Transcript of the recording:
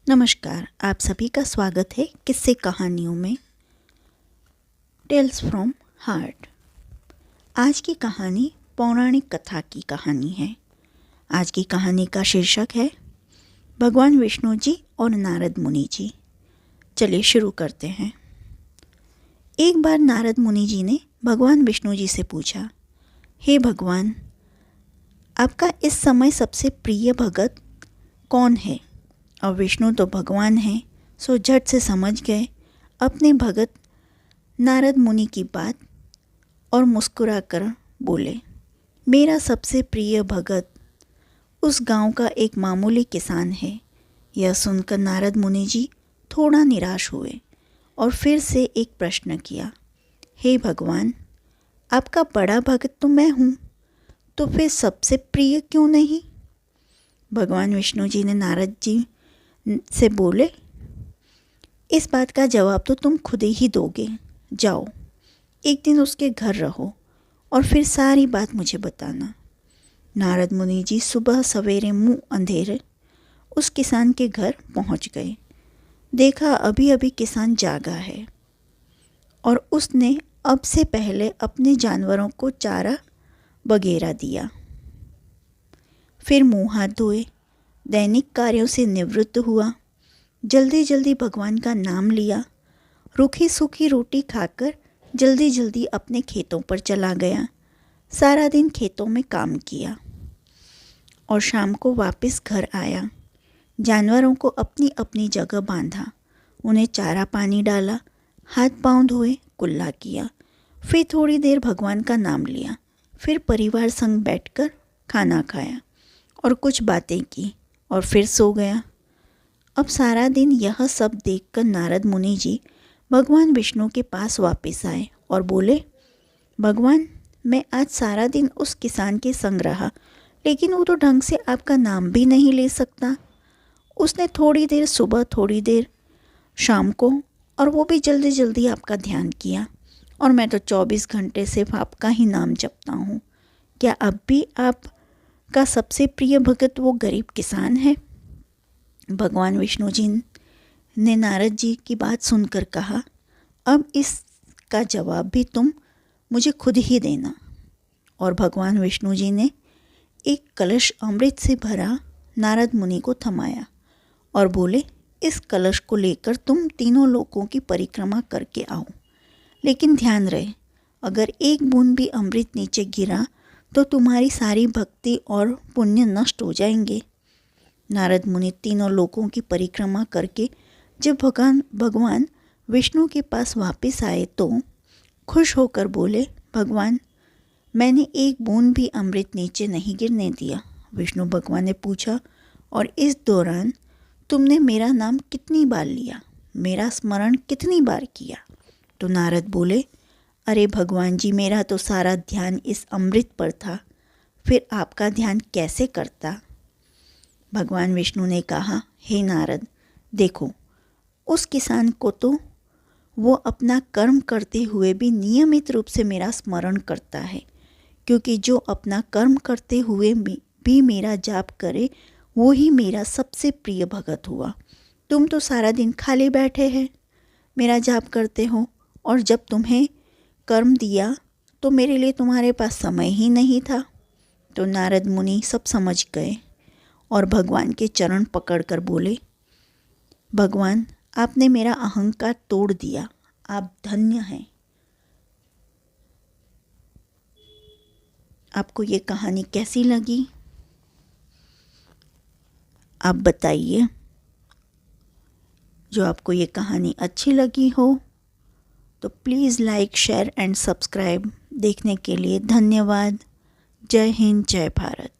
नमस्कार, आप सभी का स्वागत है किस्से कहानियों में टेल्स फ्रॉम हार्ट। आज की कहानी पौराणिक कथा की कहानी है। आज की कहानी का शीर्षक है भगवान विष्णु जी और नारद मुनि जी। चलिए शुरू करते हैं। एक बार नारद मुनि जी ने भगवान विष्णु जी से पूछा, हे भगवान, आपका इस समय सबसे प्रिय भगत कौन है? और विष्णु तो भगवान हैं, सो झट से समझ गए अपने भगत नारद मुनि की बात और मुस्कुराकर बोले, मेरा सबसे प्रिय भगत उस गांव का एक मामूली किसान है। यह सुनकर नारद मुनि जी थोड़ा निराश हुए और फिर से एक प्रश्न किया, हे भगवान, आपका बड़ा भगत तो मैं हूँ, तो फिर सबसे प्रिय क्यों नहीं? भगवान विष्णु जी ने नारद जी से बोले, इस बात का जवाब तो तुम खुद ही दोगे। जाओ, एक दिन उसके घर रहो और फिर सारी बात मुझे बताना। नारद मुनि जी सुबह सवेरे मुंह अंधेरे उस किसान के घर पहुंच गए। देखा अभी अभी किसान जागा है और उसने अब से पहले अपने जानवरों को चारा वगैरह दिया। फिर मुंह हाथ धोए, दैनिक कार्यों से निवृत्त हुआ, जल्दी जल्दी भगवान का नाम लिया, रूखी सूखी रोटी खाकर जल्दी जल्दी अपने खेतों पर चला गया। सारा दिन खेतों में काम किया और शाम को वापस घर आया। जानवरों को अपनी अपनी जगह बांधा, उन्हें चारा पानी डाला, हाथ पांव धोए, कुल्ला किया। फिर थोड़ी देर भगवान का नाम लिया, फिर परिवार संग बैठकर खाना खाया और कुछ बातें की और फिर सो गया। अब सारा दिन यह सब देखकर नारद मुनि जी भगवान विष्णु के पास वापस आए और बोले, भगवान, मैं आज सारा दिन उस किसान के संग रहा, लेकिन वो तो ढंग से आपका नाम भी नहीं ले सकता। उसने थोड़ी देर सुबह, थोड़ी देर शाम को, और वो भी जल्दी जल्दी आपका ध्यान किया, और मैं तो 24 घंटे सिर्फ आपका ही नाम जपता हूँ। क्या अब भी आपका सबसे प्रिय भगत वो गरीब किसान है? भगवान विष्णु जी ने नारद जी की बात सुनकर कहा, अब इसका जवाब भी तुम मुझे खुद ही देना। और भगवान विष्णु जी ने एक कलश अमृत से भरा नारद मुनि को थमाया और बोले, इस कलश को लेकर तुम तीनों लोकों की परिक्रमा करके आओ, लेकिन ध्यान रहे, अगर एक बूंद भी अमृत नीचे गिरा तो तुम्हारी सारी भक्ति और पुण्य नष्ट हो जाएंगे। नारद मुनि तीनों लोकों की परिक्रमा करके जब भगवान विष्णु के पास वापस आए तो खुश होकर बोले, भगवान, मैंने एक बूंद भी अमृत नीचे नहीं गिरने दिया। विष्णु भगवान ने पूछा, और इस दौरान तुमने मेरा नाम कितनी बार लिया, मेरा स्मरण कितनी बार किया? तो नारद बोले, अरे भगवान जी, मेरा तो सारा ध्यान इस अमृत पर था, फिर आपका ध्यान कैसे करता? भगवान विष्णु ने कहा, हे नारद, देखो, उस किसान को तो वो अपना कर्म करते हुए भी नियमित रूप से मेरा स्मरण करता है, क्योंकि जो अपना कर्म करते हुए भी मेरा जाप करे वो ही मेरा सबसे प्रिय भगत हुआ। तुम तो सारा दिन खाली बैठे हैं, मेरा जाप करते हो, और जब तुम्हें कर्म दिया तो मेरे लिए तुम्हारे पास समय ही नहीं था। तो नारद मुनि सब समझ गए और भगवान के चरण पकड़कर बोले, भगवान, आपने मेरा अहंकार तोड़ दिया, आप धन्य हैं। आपको ये कहानी कैसी लगी आप बताइए। जो आपको ये कहानी अच्छी लगी हो तो please like, share and subscribe. देखने के लिए धन्यवाद। जय हिंद, जय भारत।